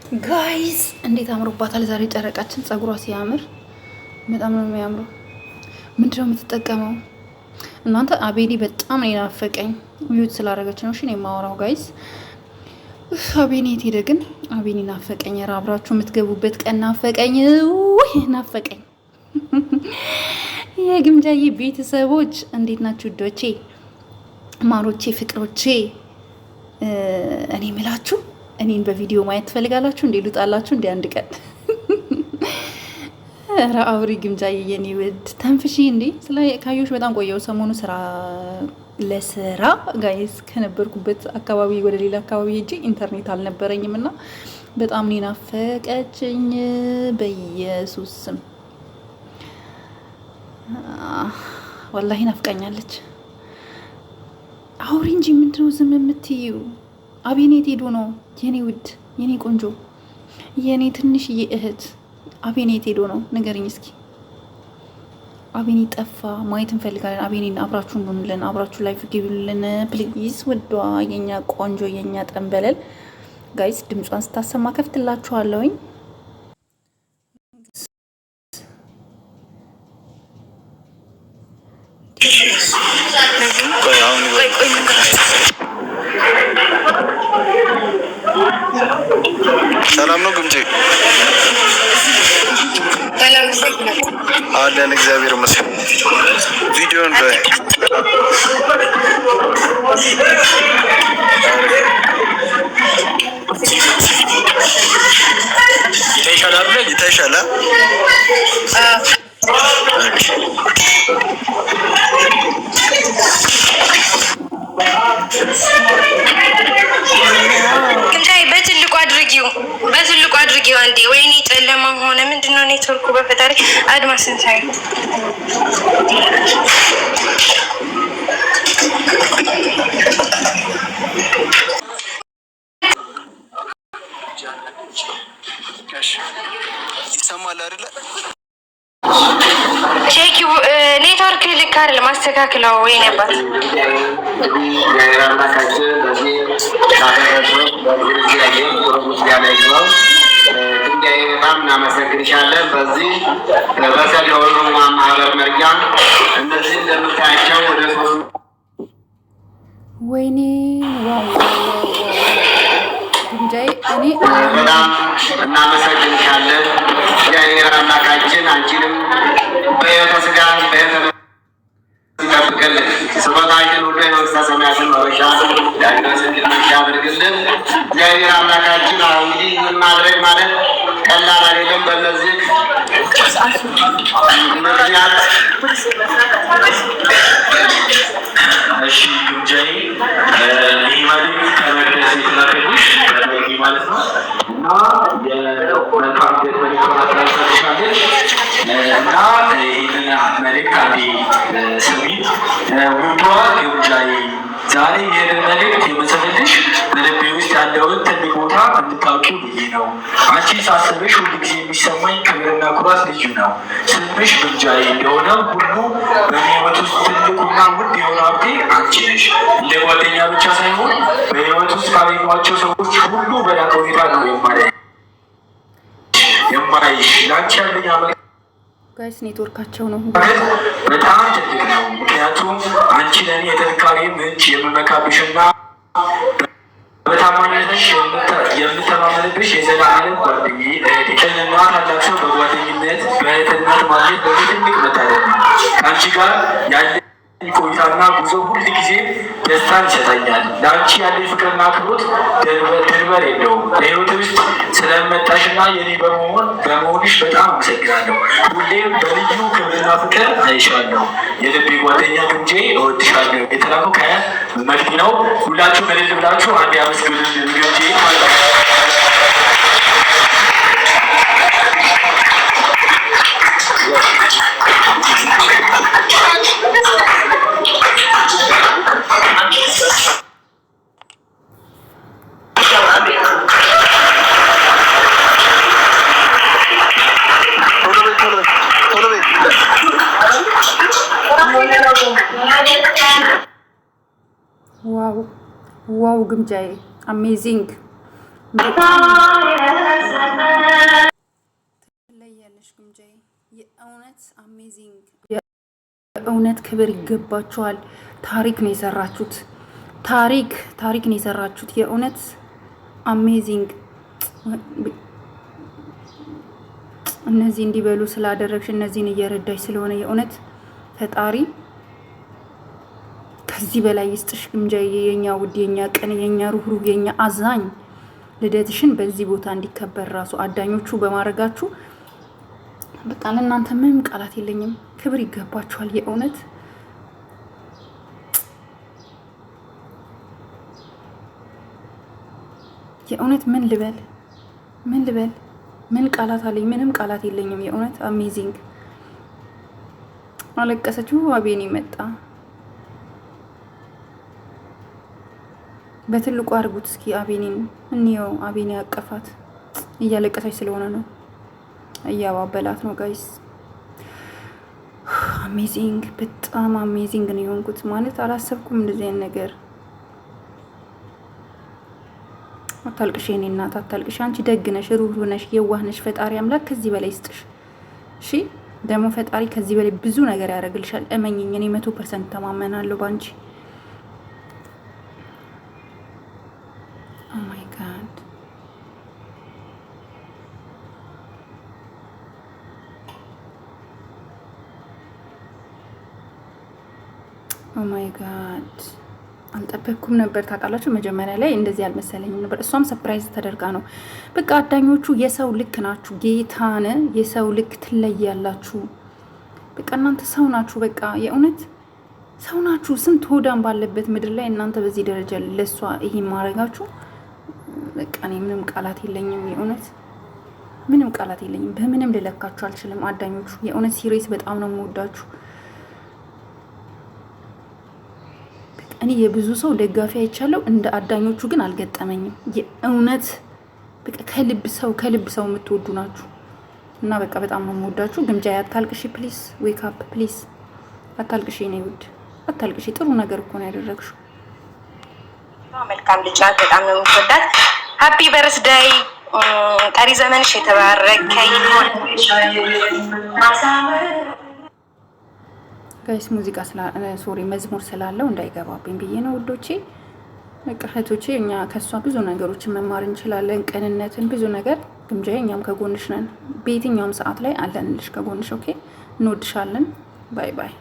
ጋይስ እንዴት አምሮባታል ዛሬ ጨረቃችን። ጸጉሯ ሲያምር በጣም ነው የሚያምረው። ምንድነው የምትጠቀመው እናንተ? አቤኔ በጣም ነው የናፈቀኝ። ሚዩት ስላደረገች ነው እሺ የማወራው ጋይስ። አቤኔ የት ሄደ ግን? አቤኔ ናፈቀኝ። ኧረ አብራችሁ የምትገቡበት ቀን ናፈቀኝ። ውይ ናፈቀኝ። የግምጃዬ ቤተሰቦች እንዴት ናችሁ? ዶቼ ማሮቼ ፍቅሮቼ እኔ ምላችሁ እኔን በቪዲዮ ማየት ትፈልጋላችሁ እንዴ? ልውጣላችሁ እንዴ አንድ ቀን? ኧረ አውሪ ግምጃዬ የኔ ውድ ተንፍሺ እንዴ። ስለ ካዮሽ በጣም ቆየው። ሰሞኑ ስራ ለስራ ጋይስ ከነበርኩበት አካባቢ ወደ ሌላ አካባቢ ሄጄ ኢንተርኔት አልነበረኝም እና በጣም ነው ናፈቀችኝ። በኢየሱስ ስም ወላሂ ናፍቃኛለች። አውሪ እንጂ ምንድነው ዝም የምትይው? አቤኔት ሄዶ ነው የኔ ውድ የኔ ቆንጆ የኔ ትንሽዬ እህት አቤኔት ሄዶ ነው? ንገርኝ እስኪ። አቤኔ ጠፋ፣ ማየት እንፈልጋለን። አቤኔን አብራችሁ እንሆንልን፣ አብራችሁ ላይፍ ግቢልን ፕሊዝ። ወዷ የኛ ቆንጆ የኛ ጠንበለል ጋይስ ድምጿን ስታሰማ ከፍትላችኋለሁኝ። ሰላም ነው ግምጄ? አለን እግዚአብሔር ይመስገን። ቪዲዮን ይታይሻል። በትልቁ አድርጊው አንዴ። ወይኔ ጨለማ ሆነ። ምንድነው ኔትወርኩ? በፈጣሪ አድማስን ሳይ ይሰማል አይደለ? ቼኪው ኔትወርክ ልክ አይደል? ማስተካክለው ወይ ነበር በጣም እናመሰግንሻለን። በዚህ በሰል የሆኑ ማህበር መርጃ እነዚህ እንደምታያቸው ወደ ወይኔ ግምጃዬ እኔ በጣም እናመሰግንሻለን። እግዚአብሔር አምላካችን አንቺንም በሕይወተ ሥጋ በሕይወተ ይጠብቅልን። ስጦታችን ሁሉ የመንግሥተ ሰማያትን መውረሻ ዳግመ ስንል መሻ አድርግልን። እግዚአብሔር አምላካችን እንግዲህ ምን ማድረግ ማለት ቀላል አይደለም። በእነዚህ ምክንያት እሺ ግምጃዬ ይህ መልዕክት ከመቅደስ የተላከልሽ ማለት ነው እና የመልካም ሂደት መልዕክቷን አስተላልፋልሻለች እና ይህንን መልዕክት አንዴ ስሚ። ውዷ ግምጃዬ ዛሬ ይህንን መልዕክት የምጽፍልሽ በልቤ ውስጥ ያለውን ትልቅ ቦታ እንድታውቂው ብዬ ነው። አንቺ ሳስብሽ ሁሉ ጊዜ የሚሰማኝ ክብርና ኩራት ልዩ ነው። ስምሽ ግምጃዬ እንደሆነ ሁሉ በእኔ ሕይወት ውስጥ ትልቁና ውድ የሆነ ሀብቴ አንቺ ነሽ። እንደ ጓደኛ ብቻ ሳይሆን በሕይወት ውስጥ ካገኟቸው ሰዎች ሁሉ በላቀ ሁኔታ ነው የማይሽ። ለአንቺ ያለኝ ጋይስ ኔትወርካቸው ነው በጣም ትልቅ ነው። ምክንያቱም አንቺ ለእኔ የጥንካሬ ምንጭ፣ የምመካብሽና በታማኝነትሽ የምተማመንብሽ የዘላለም ጓደኛዬ እህቴ። እና ታላቅ ሰው በጓደኝነት በእህትነት ማግኘት በዚህ ትልቅ መታደል ነው። ከአንቺ ጋር ያለ ቆይታና ጉዞ ሁል ጊዜ ደስታን ይሰጠኛል። ለአንቺ ያለኝ ፍቅርና አክብሮት ድንበር የለውም። በሕይወት ውስጥ ስለመጣሽና የኔ በመሆንሽ በጣም አመሰግናለሁ። ሁሌም በልዩ ክብርና ፍቅር አይሻለሁ። የልቤ ጓደኛ ግምጄ እወድሻለሁ። የተላከው ከመቅዲ ነው። ሁላችሁ እልል ብላችሁ አንድ አመስግኑልን ግምጄ ማለት ነው። ዋው ግምጃዬ አሜዚንግ ትለያለሽ ግምጃዬ። የእውነት አሜዚንግ፣ የእውነት ክብር ይገባችኋል። ታሪክ ነው የሰራችሁት። ታሪክ ነው የሰራችሁት። የእውነት አሜዚንግ። እነዚህ እንዲበሉ ስላደረግሽ፣ እነዚህን እየረዳሽ ስለሆነ የእውነት ፈጣሪ ከዚህ በላይ ይስጥሽ ግምጃዬ። የኛ ውድ፣ የኛ ቅን፣ የኛ ሩህሩህ፣ የኛ አዛኝ ልደትሽን በዚህ ቦታ እንዲከበር ራሱ አዳኞቹ በማድረጋችሁ በቃ ለእናንተ ምንም ቃላት የለኝም። ክብር ይገባችኋል የእውነት። የእውነት ምን ልበል? ምን ቃላት አለኝ? ምንም ቃላት የለኝም የእውነት። አሜዚንግ። አለቀሰችው። አቤኔ መጣ። በትልቁ አድርጉት እስኪ አቤኔን እንየው። አቤኔ ያቀፋት እያለቀሰች ስለሆነ ነው፣ እያባበላት ነው ጋይስ። አሜዚንግ፣ በጣም አሜዚንግ ነው የሆንኩት። ማለት አላሰብኩም እንደዚህ አይነት ነገር። አታልቅሽ የኔ እናት አታልቅሽ። አንቺ ደግ ነሽ፣ ሩህሩህ ነሽ፣ የዋህ ነሽ። ፈጣሪ አምላክ ከዚህ በላይ ይስጥሽ። እሺ ደግሞ ፈጣሪ ከዚህ በላይ ብዙ ነገር ያደርግልሻል። እመኝኝ፣ እኔ 100% ተማመናለሁ ባንቺ። ኦ ማይ ጋድ ኦ ማይ ጋድ አልጠበቅኩም ነበር። ታውቃላችሁ መጀመሪያ ላይ እንደዚህ አልመሰለኝም ነበር። እሷም ሰርፕራይዝ ተደርጋ ነው። በቃ አዳኞቹ የሰው ልክ ናችሁ። ጌታን የሰው ልክ ትለያላችሁ። በቃ እናንተ ሰው ናችሁ። በቃ የእውነት ሰው ናችሁ። ስንት ሆዳም ባለበት ምድር ላይ እናንተ በዚህ ደረጃ ለሷ ይሄን ማድረጋችሁ በቃ እኔ ምንም ቃላት የለኝም። የእውነት ምንም ቃላት የለኝም። በምንም ልለካችሁ አልችልም። አዳኞቹ የእውነት ሲሪየስ በጣም ነው የምወዳችሁ። እኔ የብዙ ሰው ደጋፊ አይቻለሁ፣ እንደ አዳኞቹ ግን አልገጠመኝም። የእውነት በቃ ከልብ ሰው የምትወዱ ናችሁ እና በቃ በጣም ነው የምወዳችሁ። ግምጃዬ አታልቅሺ ፕሊስ፣ ዌክ አፕ ፕሊስ፣ አታልቅሺ የኔ ውድ አታልቅሺ። ጥሩ ነገር እኮ ነው ያደረግሽው። መልካም ልጅ ናት። በጣም ነው የምትወዳት። ሃፒ በርስዳይ። ቀሪ ዘመንሽ የተባረከ ይሁን። ጋይስ ሙዚቃ መዝሙር ስላለው እንዳይገባብኝ ብዬ ነው ውዶቼ። በቃ እህቶቼ እኛ ከሷ ብዙ ነገሮችን መማር እንችላለን። ቅንነትን፣ ብዙ ነገር። ግምጃዬ እኛም ከጎንሽ ነን። በየትኛውም ሰዓት ላይ አለንልሽ ከጎንሽ። ኦኬ፣ እንወድሻለን። ባይ ባይ።